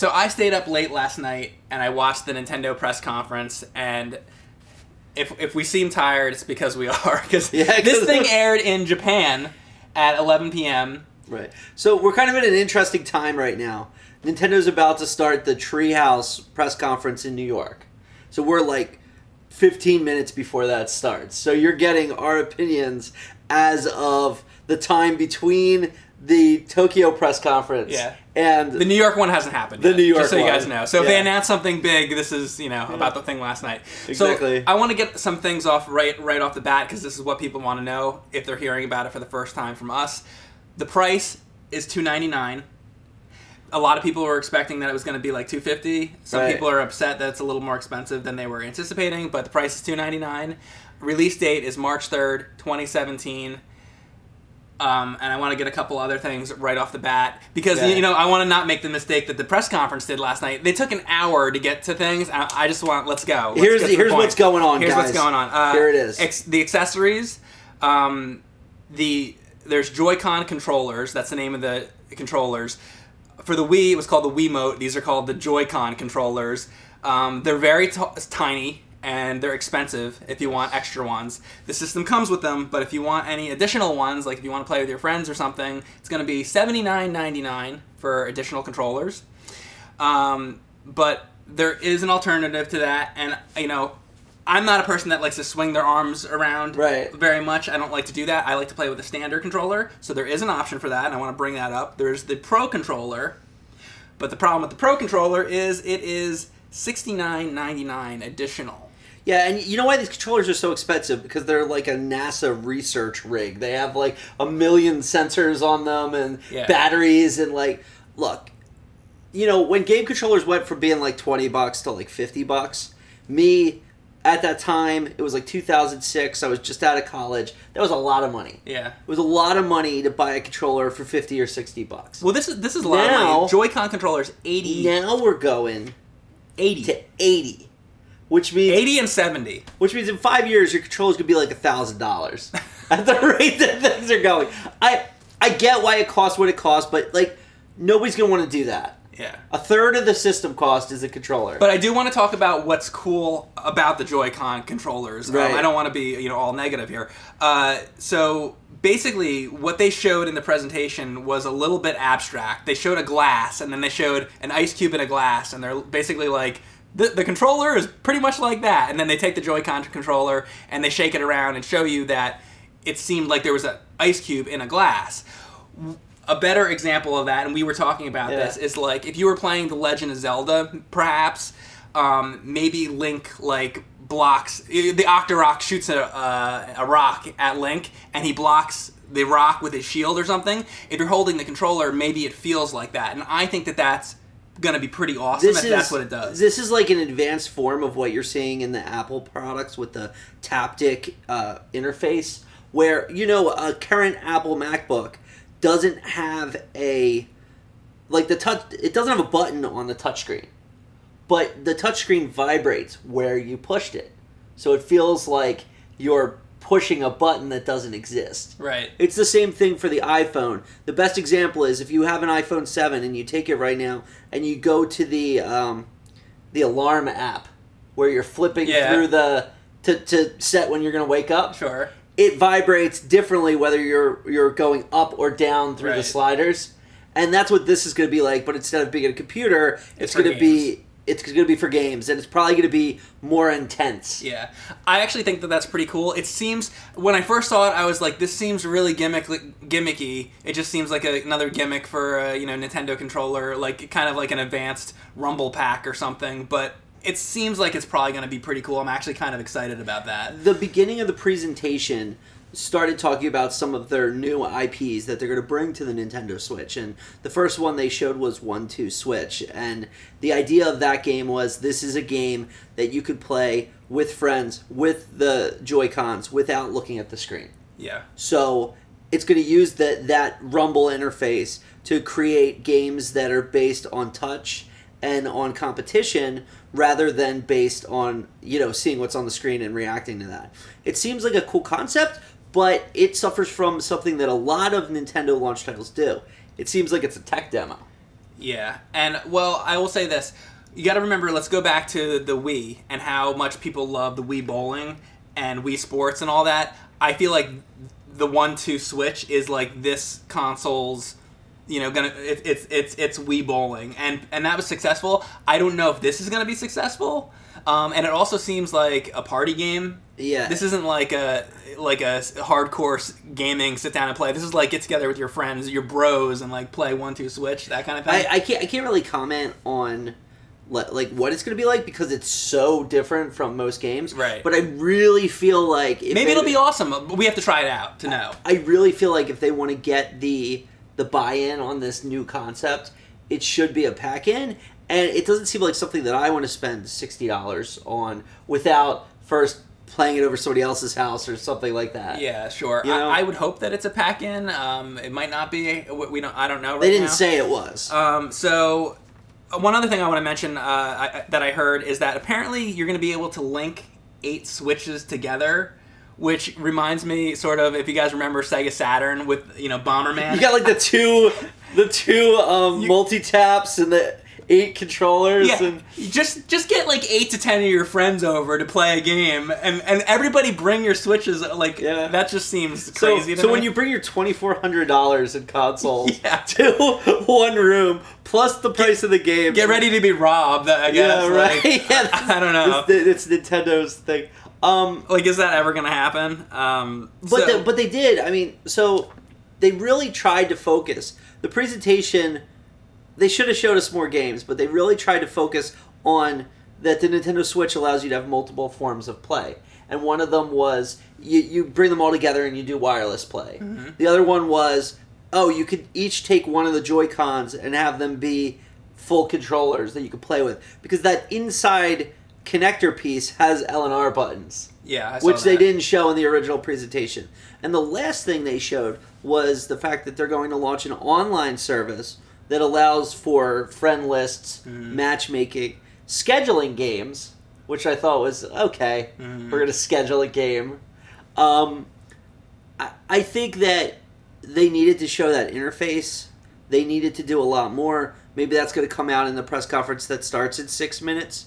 So I stayed up late last night and I watched the Nintendo press conference, and if we seem tired, it's because we are. Because this thing aired in Japan at 11 p.m. Right. So we're kind of in an interesting time right now. Nintendo's about to start the Treehouse press conference in New York. So we're like 15 minutes before that starts. So you're getting our opinions as of the time between the Tokyo press conference and the New York one hasn't happened yet, the New York just so you one. guys know. So if they announce something big, this is, about the thing last night. Exactly. So I want to get some things off right off the bat, because this is what people want to know if they're hearing about it for the first time from us. The price is $299. A lot of people were expecting that it was going to be like $250. Some people are upset that it's a little more expensive than they were anticipating, but the price is $299. Release date is March 3rd, 2017. And I want to get a couple other things right off the bat, because I want to not make the mistake that the press conference did last night. They took an hour to get to things. I just want, let's go. Here's what's going on, Here's guys. what's going on. Here it is. The accessories. There's Joy-Con controllers. That's the name of the controllers. For the Wii, it was called the Wiimote. These are called the Joy-Con controllers. They're very tiny, and they're expensive if you want extra ones. The system comes with them, but if you want any additional ones, like if you want to play with your friends or something, it's going to be $79.99 for additional controllers. But there is an alternative to that, and I'm not a person that likes to swing their arms around very much. I don't like to do that. I like to play with a standard controller, so there is an option for that, and I want to bring that up. There's the Pro Controller, but the problem with the Pro Controller is it is $69.99 additional. Yeah, and you know why these controllers are so expensive? Because they're like a NASA research rig. They have like 1 million sensors on them and batteries and look, when game controllers went from being like $20 to like $50, me, at that time, it was like 2006, I was just out of college. That was a lot of money. Yeah. It was a lot of money to buy a controller for $50 or $60. Well, this is a lot of money. Joy-Con controllers, $80. Now we're going 80 to 80. Which means 80 and 70. Which means in 5 years your controller's gonna be like $1,000 at the rate that things are going. I get why it costs what it costs, but nobody's gonna want to do that. Yeah. A third of the system cost is a controller. But I do want to talk about what's cool about the Joy-Con controllers. Right. I don't want to be all negative here. So basically, what they showed in the presentation was a little bit abstract. They showed a glass, and then they showed an ice cube in a glass, and they're basically like, the controller is pretty much like that. And then they take the Joy-Con controller, and they shake it around and show you that it seemed like there was an ice cube in a glass. A better example of that, and we were talking about this, is like if you were playing The Legend of Zelda, perhaps, maybe Link blocks, the Octorok shoots a rock at Link, and he blocks the rock with his shield or something. If you're holding the controller, maybe it feels like that, and I think that that's going to be pretty awesome that's what it does. This is like an advanced form of what you're seeing in the Apple products with the taptic interface, where a current Apple MacBook doesn't have the touch. It doesn't have a button on the touchscreen, but the touchscreen vibrates where you pushed it, so it feels like you're pushing a button that doesn't exist. Right. It's the same thing for the iPhone. The best example is if you have an iPhone 7 and you take it right now and you go to the alarm app where you're flipping through to set when you're going to wake up. Sure. It vibrates differently whether you're going up or down through the sliders, and that's what this is going to be like. But instead of being a computer, it's going to be for games, and it's probably going to be more intense. Yeah, I actually think that that's pretty cool. It seems when I first saw it, I was like, this seems really gimmicky. It just seems like another gimmick for a Nintendo controller, kind of like an advanced Rumble Pack or something, but. It seems like it's probably going to be pretty cool. I'm actually kind of excited about that. The beginning of the presentation started talking about some of their new IPs that they're going to bring to the Nintendo Switch. And the first one they showed was 1-2 Switch. And the idea of that game was this is a game that you could play with friends with the Joy-Cons without looking at the screen. Yeah. So it's going to use that Rumble interface to create games that are based on touch and on competition rather than based on, seeing what's on the screen and reacting to that. It seems like a cool concept, but it suffers from something that a lot of Nintendo launch titles do. It seems like it's a tech demo. Yeah, and well, I will say this. You got to remember, let's go back to the Wii and how much people love the Wii Bowling and Wii Sports and all that. I feel like the 1-2 Switch is like this console's, it's Wii Bowling, and that was successful. I don't know if this is gonna be successful, and it also seems like a party game. Yeah, this isn't like a hardcore gaming sit down and play. This is like get together with your friends, your bros, and like play 1-2 Switch, that kind of thing. I can't really comment on like what it's going to be like because it's so different from most games. Right. But I really feel like maybe it'll be awesome, but we have to try it out to know. I really feel like if they want to get the buy-in on this new concept, it should be a pack-in, and it doesn't seem like something that I want to spend $60 on without first playing it over somebody else's house or something like that. Yeah, sure. You know? I would hope that it's a pack-in. It might not be. I don't know. Right they didn't now. say it was. So one other thing I want to mention that I heard is that apparently you're going to be able to link 8 Switches together, which reminds me sort of, if you guys remember Sega Saturn with Bomberman. You got like the two multi-taps and the 8 controllers. Yeah, and just get like 8 to 10 of your friends over to play a game, and everybody bring your Switches. Like, that just seems crazy to me. So when you bring your $2,400 in consoles to one room, plus the price of the game, get ready to be robbed, I guess. Yeah, right. Like, yeah, I don't know. It's Nintendo's thing. Like, is that ever going to happen? But they did. I mean, so they really tried to focus. The presentation, they should have showed us more games, but they really tried to focus on that the Nintendo Switch allows you to have multiple forms of play. And one of them was you bring them all together and you do wireless play. Mm-hmm. The other one was, you could each take one of the Joy-Cons and have them be full controllers that you could play with. Because that inside connector piece has L and R buttons. Yeah, I saw which that. they didn't show in the original presentation. And the last thing they showed was the fact that they're going to launch an online service that allows for friend lists, matchmaking, scheduling games, which I thought was, okay, we're going to schedule a game. I think that they needed to show that interface. They needed to do a lot more. Maybe that's going to come out in the press conference that starts in 6 minutes.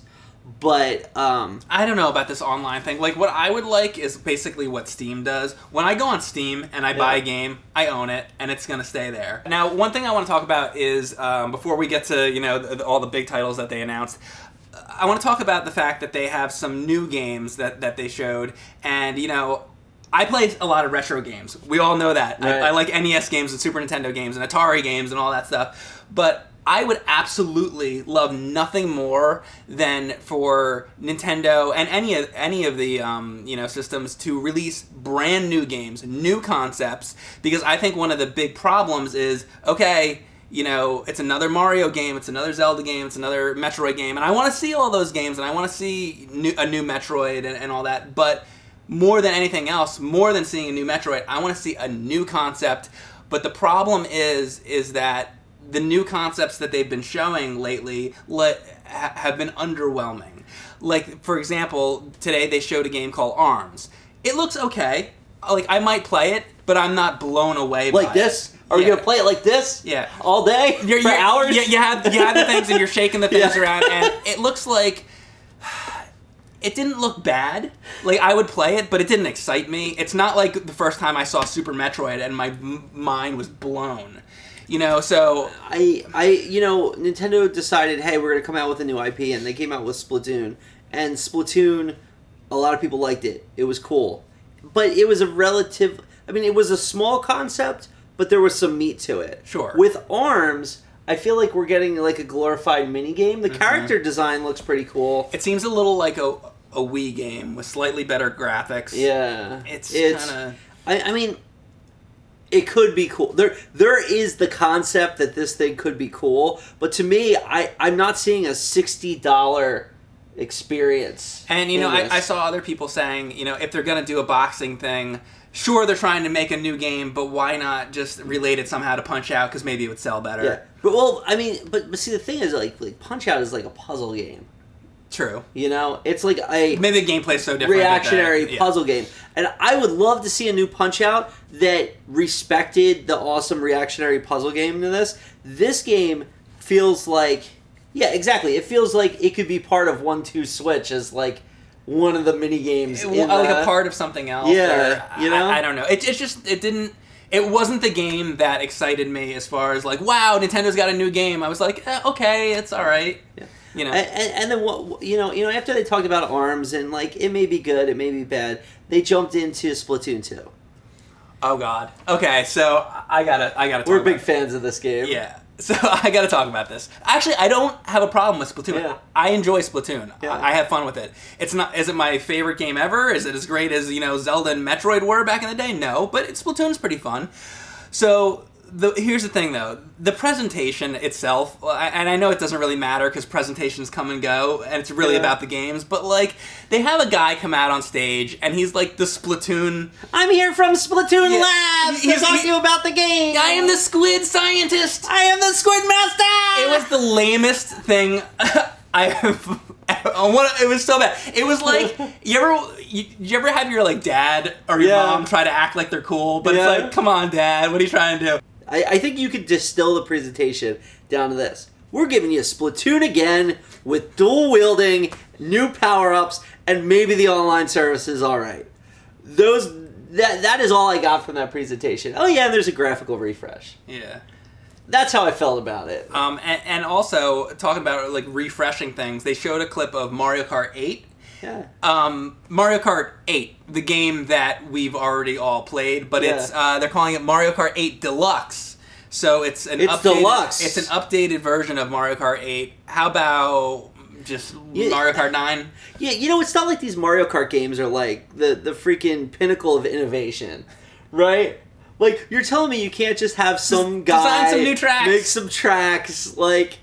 But I don't know about this online thing. Like, what I would like is basically what Steam does. When I go on Steam and I buy a game, I own it, and it's going to stay there. Now, one thing I want to talk about is, before we get to, all the big titles that they announced, I want to talk about the fact that they have some new games that they showed, and, I play a lot of retro games. We all know that. Right. I like NES games and Super Nintendo games and Atari games and all that stuff. But I would absolutely love nothing more than for Nintendo and any of the systems to release brand new games, new concepts. Because I think one of the big problems is, it's another Mario game, it's another Zelda game, it's another Metroid game, and I want to see all those games, and I want to see a new Metroid and all that. But more than anything else, more than seeing a new Metroid, I want to see a new concept. But the problem is that the new concepts that they've been showing lately have been underwhelming. Like, for example, today they showed a game called ARMS. It looks okay. Like, I might play it, but I'm not blown away by it. Like this? Are you going to play it like this? Yeah. All day? For hours? Yeah, you have the things and you're shaking the things around, and it looks like... It didn't look bad. Like, I would play it, but it didn't excite me. It's not like the first time I saw Super Metroid and my mind was blown. So... Nintendo decided, hey, we're going to come out with a new IP, and they came out with Splatoon. And Splatoon, a lot of people liked it. It was cool. But it was it was a small concept, but there was some meat to it. Sure. With ARMS, I feel like we're getting like a glorified minigame. The character design looks pretty cool. It seems a little like a Wii game with slightly better graphics. Yeah. It's kind of... I mean, it could be cool. There is the concept that this thing could be cool, but to me, I'm not seeing a $60 experience. And, I saw other people saying, if they're going to do a boxing thing... Sure, they're trying to make a new game, but why not just relate it somehow to Punch-Out? Because maybe it would sell better. Yeah, but see, the thing is, like Punch-Out is like a puzzle game. True. It's like maybe the gameplay's so different. Reactionary puzzle game, and I would love to see a new Punch-Out that respected the awesome reactionary puzzle game to this. This game feels like, yeah, exactly. It feels like it could be part of 1-2 Switch as like one of the mini games, like a part of something else. Yeah, or, I don't know. It wasn't the game that excited me as far as like, wow, Nintendo's got a new game. I was like, okay, it's all right. Yeah. You know. And then what after they talked about ARMS and like it may be good, it may be bad, they jumped into Splatoon 2. Oh God. Okay, so I gotta. We're big fans of this game. Yeah. So I gotta talk about this. Actually, I don't have a problem with Splatoon. Yeah. I enjoy Splatoon. Yeah. I have fun with it. It's not. Is it my favorite game ever? Is it as great as Zelda and Metroid were back in the day? No, but Splatoon's pretty fun. So here's the thing, though. The presentation itself, and I know it doesn't really matter because presentations come and go, and it's really about the games, but, like, they have a guy come out on stage, and he's, like, the Splatoon... I'm here from Splatoon Labs to talk to you about the game! I am the squid scientist! I am the squid master! It was the lamest thing I have... It was so bad. It was like, you ever have your, like, dad or your mom try to act like they're cool, but it's like, come on, Dad, what are you trying to do? I think you could distill the presentation down to this. We're giving you Splatoon again with dual wielding, new power-ups, and maybe the online service is alright. That is all I got from that presentation. Oh yeah, and there's a graphical refresh. Yeah. That's how I felt about it. And also, talking about like refreshing things, they showed a clip of Mario Kart 8. Yeah. Mario Kart 8, the game that we've already all played, but it's they're calling it Mario Kart 8 Deluxe. So it's deluxe. It's an updated version of Mario Kart 8. How about just Mario Kart 9? Yeah, it's not like these Mario Kart games are like the freaking pinnacle of innovation, right? Like, you're telling me you can't just have some guy design some new tracks, make some tracks, like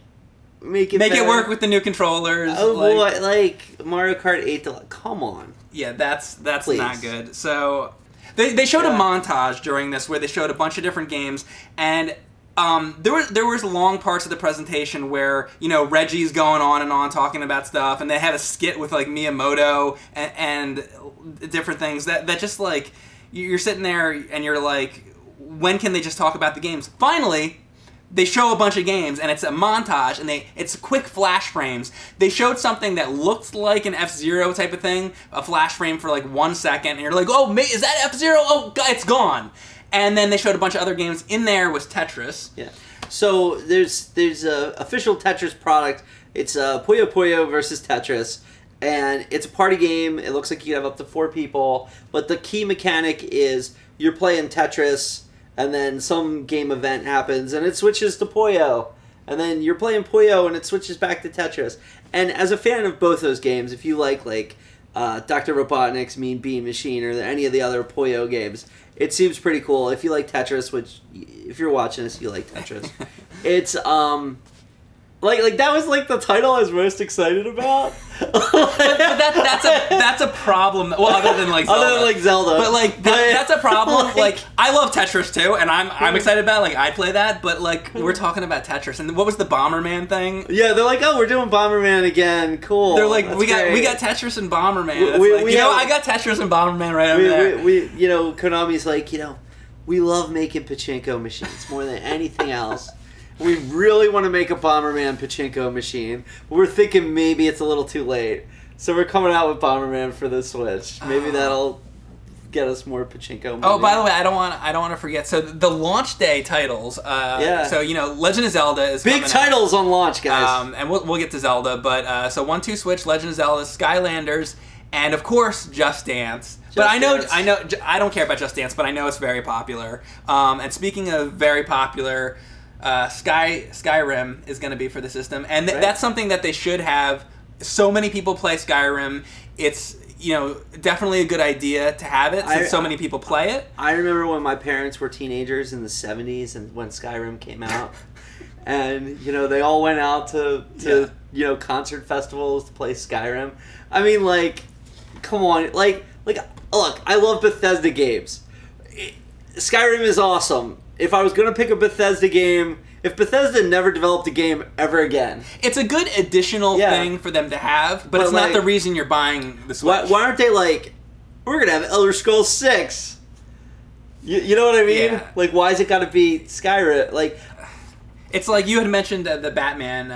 make it work with the new controllers. Oh boy, like Mario Kart 8 Deluxe. Come on. Yeah, that's Please. Not good. So they showed a montage during this where they showed a bunch of different games, and there was long parts of the presentation where Reggie's going on and on talking about stuff, and they had a skit with like Miyamoto and different things that just like you're sitting there and you're like, when can they just talk about the games? Finally, they show a bunch of games, and it's a montage, and it's quick flash frames. They showed something that looked like an F-Zero type of thing, a flash frame for like 1 second, and you're like, oh, is that F-Zero? Oh, God, it's gone. And then they showed a bunch of other games. In there was Tetris. Yeah. So there's a official Tetris product. It's Puyo Puyo versus Tetris. And it's a party game. It looks like you have up to 4 people. But the key mechanic is you're playing Tetris, and then some game event happens, and it switches to Puyo. And then you're playing Puyo, and it switches back to Tetris. And as a fan of both those games, if you like Dr. Robotnik's Mean Bean Machine or any of the other Puyo games, it seems pretty cool. If you like Tetris, which, if you're watching this, you like Tetris. It's, like that was like the title I was most excited about. but that's a problem. Well, other than like Zelda. Other than like Zelda. But like that's a problem. Like I love Tetris too, and I'm excited about it. Like I'd play that, but like we're talking about Tetris, and what was the Bomberman thing? Yeah, they're like, oh, we're doing Bomberman again. Cool. They're like, we got Tetris and Bomberman. I got Tetris and Bomberman right over there. Konami's like, we love making pachinko machines more than anything else. We really want to make a Bomberman pachinko machine, but we're thinking maybe it's a little too late. So we're coming out with Bomberman for the Switch. Maybe that'll get us more pachinko movies. Oh, by the way, I don't want to forget. So the launch day titles. So Legend of Zelda is big titles on launch, guys. And we'll get to Zelda, but so 1-2 Switch, Legend of Zelda, Skylanders, and of course Just Dance. But I know I don't care about Just Dance, but I know it's very popular. And speaking of very popular. Skyrim is going to be for the system, and that's something that they should have. So many people play Skyrim. It's definitely a good idea to have it since so many people play it. I remember when my parents were teenagers in the 70s and when Skyrim came out, and they all went out to concert festivals to play Skyrim. I mean, like, come on, like look, I love Bethesda games. Skyrim is awesome. If I was going to pick a Bethesda game, if Bethesda never developed a game ever again... It's a good additional thing for them to have, but it's not the reason you're buying the Switch. Why aren't they like, we're going to have Elder Scrolls 6? You know what I mean? Yeah. Like, why has it got to be Skyrim? Like... It's like you had mentioned the Batman.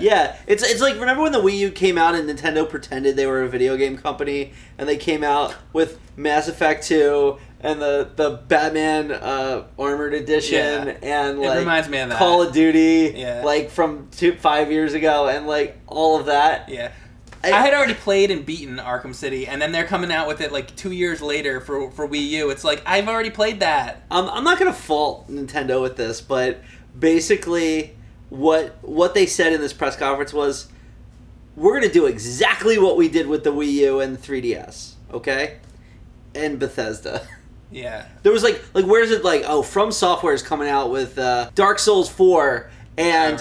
Yeah, it's like, remember when the Wii U came out and Nintendo pretended they were a video game company, and they came out with Mass Effect 2 and the Batman Armored Edition, and like it reminds me of that. Call of Duty, Yeah. like from 5 years ago, and like all of that. Yeah. I had already played and beaten Arkham City, and then they're coming out with it like 2 years later for Wii U. It's like, I've already played that. I'm not gonna fault Nintendo with this, but basically what they said in this press conference was, we're gonna do exactly what we did with the Wii U and 3DS, okay? And Bethesda. Yeah. There was like where's it like, oh, From Software is coming out with Dark Souls 4, and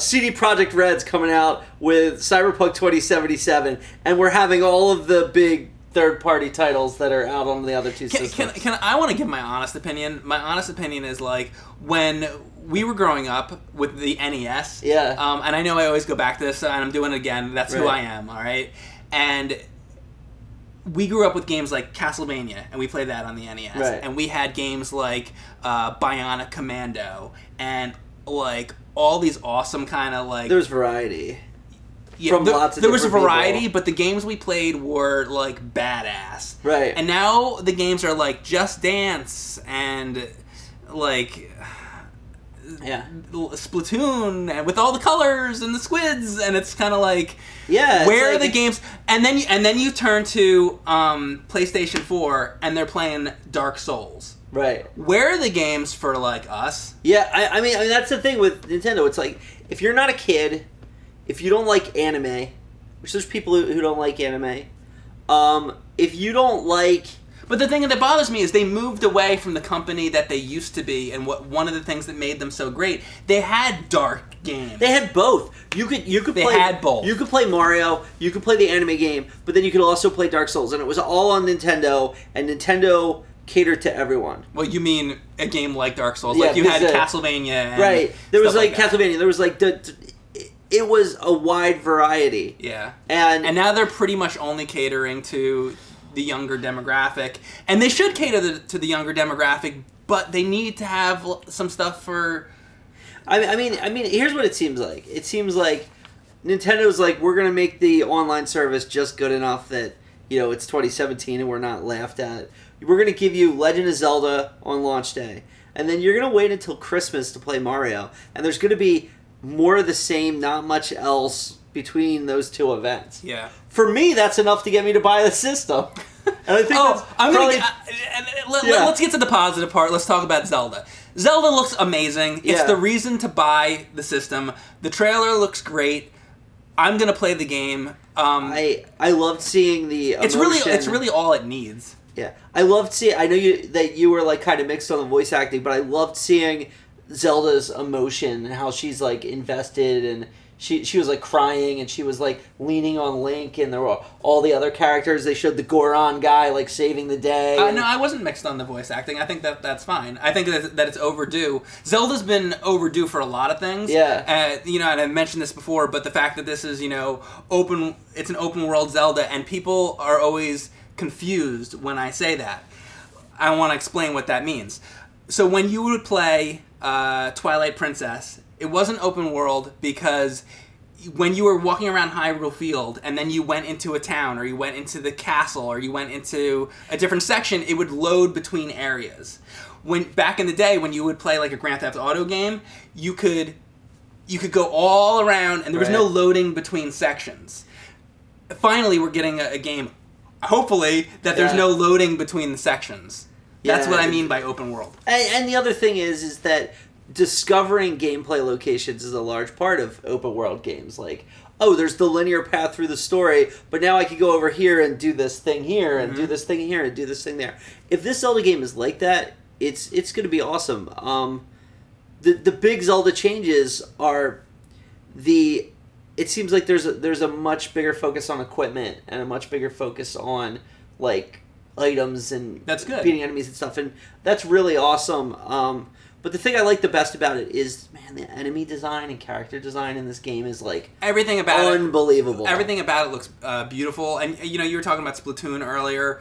CD Projekt Red's coming out with Cyberpunk 2077, and we're having all of the big third-party titles that are out on the other two systems. Can I want to give my honest opinion? My honest opinion is, like, when we were growing up with the NES, and I know I always go back to this, and I'm doing it again, that's who I am, all right? And we grew up with games like Castlevania, and we played that on the NES. Right. And we had games like Bionic Commando, and like all these awesome kind of like... There's variety. Yeah, from lots of there was a variety, people. but the games we played were like badass. Right. And now the games are like Just Dance and like... Splatoon, and with all the colors and the squids, and it's kind of like, where are the games? And then you turn to PlayStation 4, and they're playing Dark Souls. Right. Where are the games for like us? Yeah, I mean that's the thing with Nintendo. It's like, if you're not a kid, if you don't like anime, which there's people who don't like anime, if you don't like... But the thing that bothers me is they moved away from the company that they used to be, and one of the things that made them so great, they had dark games. They had both. You could they play, had both. You could play Mario, you could play the anime game, but then you could also play Dark Souls, and it was all on Nintendo, and Nintendo catered to everyone. Well, you mean a game like Dark Souls? Yeah, like you had Castlevania and right. There was like that. Castlevania, there was like it was a wide variety. Yeah. And now they're pretty much only catering to the younger demographic, and they should cater to the younger demographic, but they need to have some stuff for... I mean, here's what it seems like. It seems like Nintendo's like, we're going to make the online service just good enough that, you know, it's 2017 and we're not laughed at. We're going to give you Legend of Zelda on launch day, and then you're going to wait until Christmas to play Mario, and there's going to be more of the same, not much else between those two events. Yeah. For me, that's enough to get me to buy the system. And I think let's get to the positive part. Let's talk about Zelda. Zelda looks amazing. It's the reason to buy the system. The trailer looks great. I'm gonna play the game. I loved seeing the emotion. It's really all it needs. Yeah, I loved seeing. I know you were like kind of mixed on the voice acting, but I loved seeing Zelda's emotion and how she's like invested, and she was like crying, and she was like leaning on Link, and there were all the other characters. They showed the Goron guy like saving the day. No, I wasn't mixed on the voice acting. I think that's fine. I think that it's overdue. Zelda's been overdue for a lot of things. Yeah. And I mentioned this before, but the fact that this is it's an open world Zelda, and people are always confused when I say that. I want to explain what that means. So when you would play Twilight Princess, it wasn't open world because when you were walking around Hyrule Field and then you went into a town, or you went into the castle, or you went into a different section, it would load between areas. Back in the day, when you would play like a Grand Theft Auto game, you could go all around, and there was no loading between sections. Finally, we're getting a game, hopefully, that there's no loading between the sections. That's what I mean by open world. And the other thing is that discovering gameplay locations is a large part of open world games. Like, oh, there's the linear path through the story, but now I could go over here and do this thing here, and do this thing here, and do this thing there. If this Zelda game is like that, it's going to be awesome. The big Zelda changes are it seems like there's a much bigger focus on equipment, and a much bigger focus on like items and that's good. Beating enemies and stuff, and that's really awesome. But the thing I like the best about it is, man, the enemy design and character design in this game is like everything about unbelievable. Everything about it looks beautiful. And you were talking about Splatoon earlier.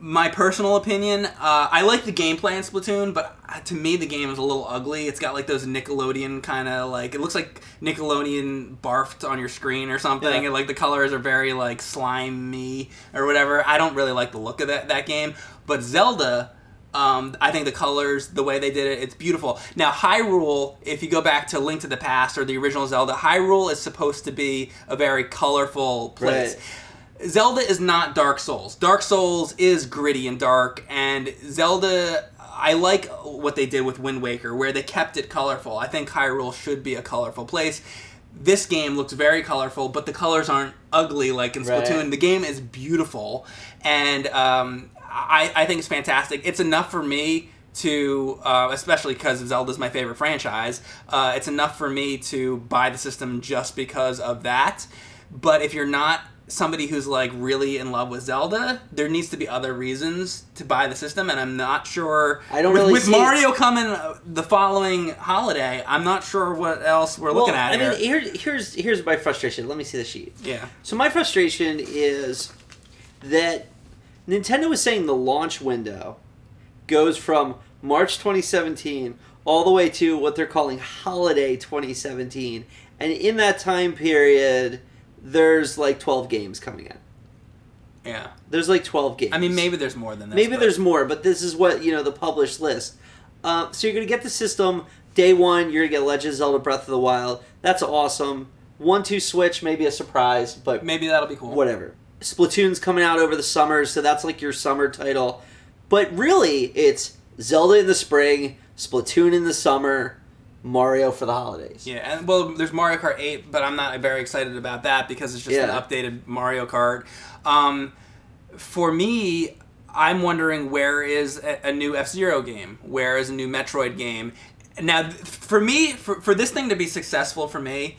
My personal opinion, I like the gameplay in Splatoon, but to me the game is a little ugly. It's got like those Nickelodeon kind of like, it looks like Nickelodeon barfed on your screen or something, and like the colors are very like slimy or whatever. I don't really like the look of that game. But Zelda, I think the colors, the way they did it, it's beautiful. Now Hyrule, if you go back to Link to the Past or the original Zelda, Hyrule is supposed to be a very colorful place. Right. Zelda is not Dark Souls. Dark Souls is gritty and dark, and Zelda, I like what they did with Wind Waker, where they kept it colorful. I think Hyrule should be a colorful place. This game looks very colorful, but the colors aren't ugly like in Splatoon. Right. The game is beautiful, and I think it's fantastic. It's enough for me to, especially because Zelda's my favorite franchise, it's enough for me to buy the system just because of that. But if you're not somebody who's like really in love with Zelda, there needs to be other reasons to buy the system, and I'm not sure. I don't really with see Mario coming the following holiday, I'm not sure what else we're looking at here. I mean, here's my frustration. Let me see the sheet. Yeah. So my frustration is that Nintendo is saying the launch window goes from March 2017 all the way to what they're calling holiday 2017, and in that time period there's like 12 games coming in. Yeah. There's like 12 games. I mean, maybe there's more than this. Maybe there's more, but this is what, the published list. So you're going to get the system day one, you're going to get Legend of Zelda Breath of the Wild. That's awesome. 1-2 Switch, maybe a surprise, but maybe that'll be cool. Whatever. Splatoon's coming out over the summer, so that's like your summer title. But really, it's Zelda in the spring, Splatoon in the summer, Mario for the holidays. Yeah, and well, there's Mario Kart 8, but I'm not very excited about that because it's just an updated Mario Kart. For me, I'm wondering where is a new F-Zero game? Where is a new Metroid game? Now, for me, for this thing to be successful for me,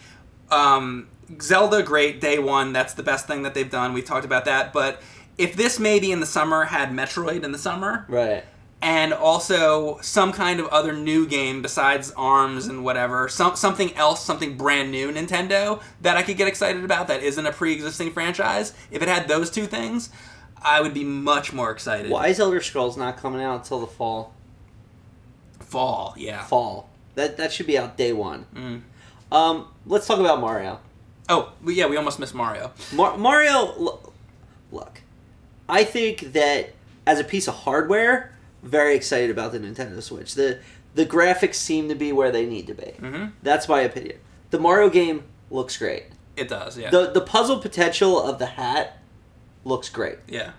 Zelda, great, day one, that's the best thing that they've done. We've talked about that. But if this maybe in the summer had Metroid in the summer... Right. And also some kind of other new game besides ARMS and whatever, something else, something brand new Nintendo that I could get excited about that isn't a pre-existing franchise. If it had those two things, I would be much more excited. Why is Elder Scrolls not coming out until the fall? Fall, yeah. Fall. That should be out day one. Let's talk about Mario. Oh, yeah, we almost missed Mario. Mario, look, I think that as a piece of hardware... Very excited about the Nintendo Switch. The graphics seem to be where they need to be. Mm-hmm. That's my opinion. The Mario game looks great. It does, yeah. The puzzle potential of the hat looks great. Yeah.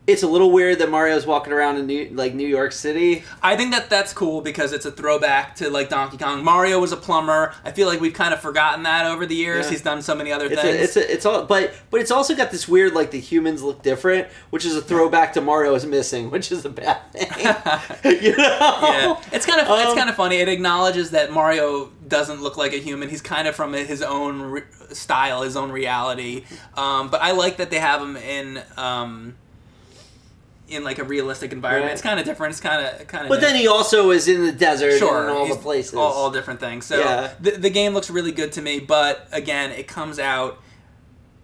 It's a little weird that Mario's walking around in New York City. I think that's cool because it's a throwback to like Donkey Kong. Mario was a plumber. I feel like we've kind of forgotten that over the years. Yeah. He's done so many other things. But it's also got this weird like the humans look different, which is a throwback to Mario is missing, which is a bad thing. Yeah, it's kind of funny. It acknowledges that Mario doesn't look like a human. He's kind of from his own style, his own reality. But I like that they have him in like a realistic environment. Right. It's kind of different. It's kind of. But then he also is in the desert and all the places. All different things. So the game looks really good to me. But again, it comes out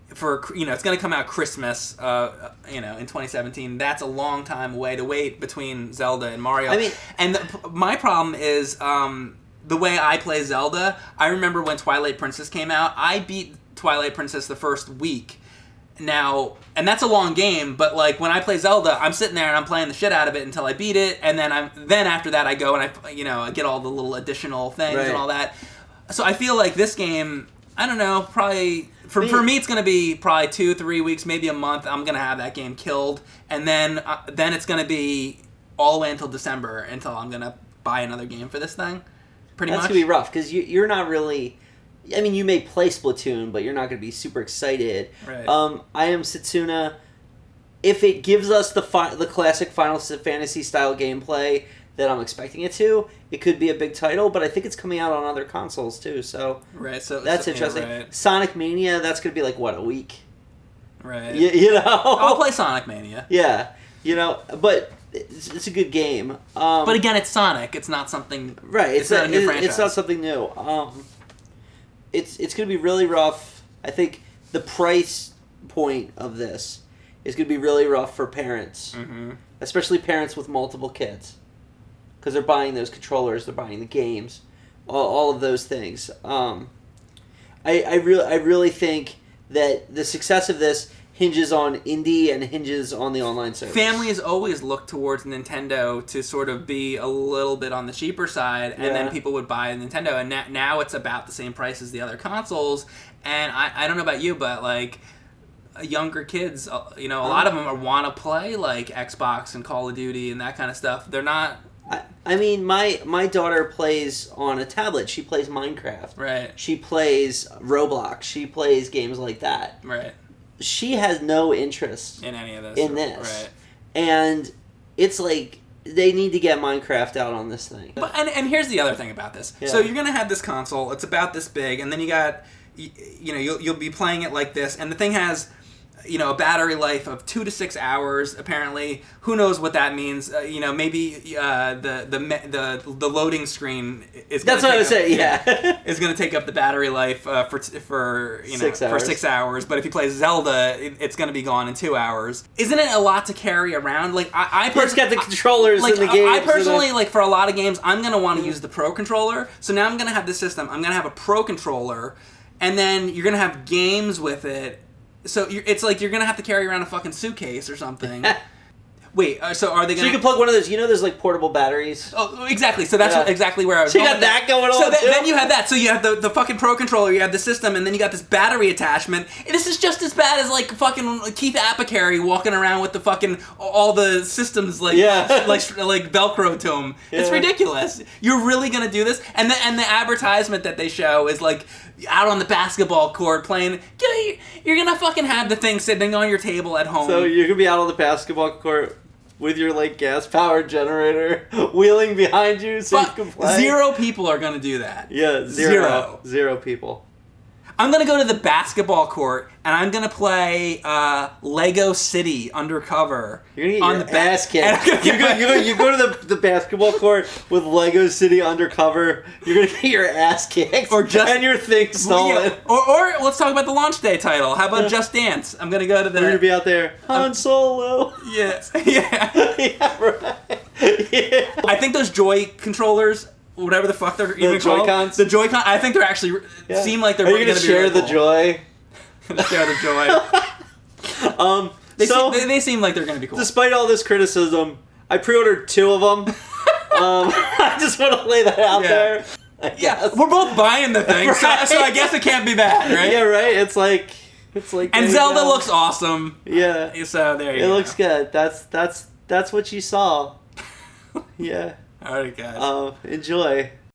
for it's going to come out Christmas. In 2017. That's a long time away to wait between Zelda and Mario. I mean, and my problem is the way I play Zelda. I remember when Twilight Princess came out. I beat Twilight Princess the first week. Now, and that's a long game, but like when I play Zelda, I'm sitting there and I'm playing the shit out of it until I beat it, and then after that I go and I get all the little additional things and all that. So I feel like this game, I don't know, probably for me it's going to be probably 2-3 weeks, maybe a month. I'm going to have that game killed, and then it's going to be all the way until December until I'm going to buy another game for this thing. Pretty much. That's going to be rough because you're not really. I mean, you may play Splatoon, but you're not going to be super excited. Right. I am Setsuna. If it gives us the classic Final Fantasy style gameplay that I'm expecting it to, it could be a big title. But I think it's coming out on other consoles too, so that's interesting. Yeah, right. Sonic Mania, that's going to be like what, a week? Right. I'll play Sonic Mania. Yeah, but it's a good game. But again, it's Sonic. It's not something. Right. It's not a new franchise. It's not something new. It's going to be really rough. I think the price point of this is going to be really rough for parents, Mm-hmm. especially parents with multiple kids, because they're buying those controllers, they're buying the games, all of those things. I really think that the success of this hinges on indie and hinges on the online service. Families always look towards Nintendo to sort of be a little bit on the cheaper side, and then people would buy a Nintendo, and now it's about the same price as the other consoles. And I don't know about you, but like younger kids, a lot of them want to play like Xbox and Call of Duty and that kind of stuff. They're not. I mean, my daughter plays on a tablet. She plays Minecraft. Right. She plays Roblox. She plays games like that. Right. She has no interest In any of this. Right. And it's like they need to get Minecraft out on this thing. But and here's the other thing about this. Yeah. So you're gonna have this console. It's about this big, and then you got, you'll be playing it like this, and the thing has, a battery life of 2 to 6 hours. Apparently, who knows what that means? Maybe the loading screen is. That's what I was saying. Yeah, is going to take up the battery life for 6 hours. for 6 hours. But if you play Zelda, it's going to be gone in 2 hours. Isn't it a lot to carry around? Like I personally got the controllers in the game. I personally like for a lot of games, I'm going to want to use the Pro controller. So now I'm going to have this system. I'm going to have a Pro controller, and then you're going to have games with it. So it's like you're going to have to carry around a fucking suitcase or something. Wait, so are they going to... So you can plug one of those, those like portable batteries? Oh, exactly. So that's exactly where I was so going. You got that going on, so too? Then you have that. So you have the fucking Pro controller, you have the system, and then you got this battery attachment. And this is just as bad as like fucking Keith Apicary walking around with the fucking... all the systems like Velcro to him. Yeah. It's ridiculous. You're really going to do this? And the advertisement that they show is like... out on the basketball court playing, you're gonna fucking have the thing sitting on your table at home. So you're gonna be out on the basketball court with your like gas powered generator wheeling behind you so you can play. 0 people are gonna do that. Yeah, zero people. I'm gonna go to the basketball court and I'm gonna play Lego City Undercover. You're gonna get your ass kicked. You go to the basketball court with Lego City Undercover. You're gonna get your ass kicked, and your thing stolen. Yeah. Or let's talk about the launch day title. How about Just Dance? I'm gonna go to the. We're gonna be out there. Han Solo. Yeah. Yeah, right. Yeah. I think those Joy controllers. Whatever the fuck they're even called. Joy-Cons? The Joy-Con. I think they're actually seem like they're. Are you gonna share the joy? Share the joy. They seem like they're gonna be cool. Despite all this criticism, I pre-ordered 2 of them. I just want to lay that out there. Yeah, we're both buying the thing, right? so I guess it can't be bad, right? Yeah, right. It's like. And Zelda looks awesome. Yeah. So there you go. It looks good. That's what you saw. Yeah. All right, guys. Enjoy.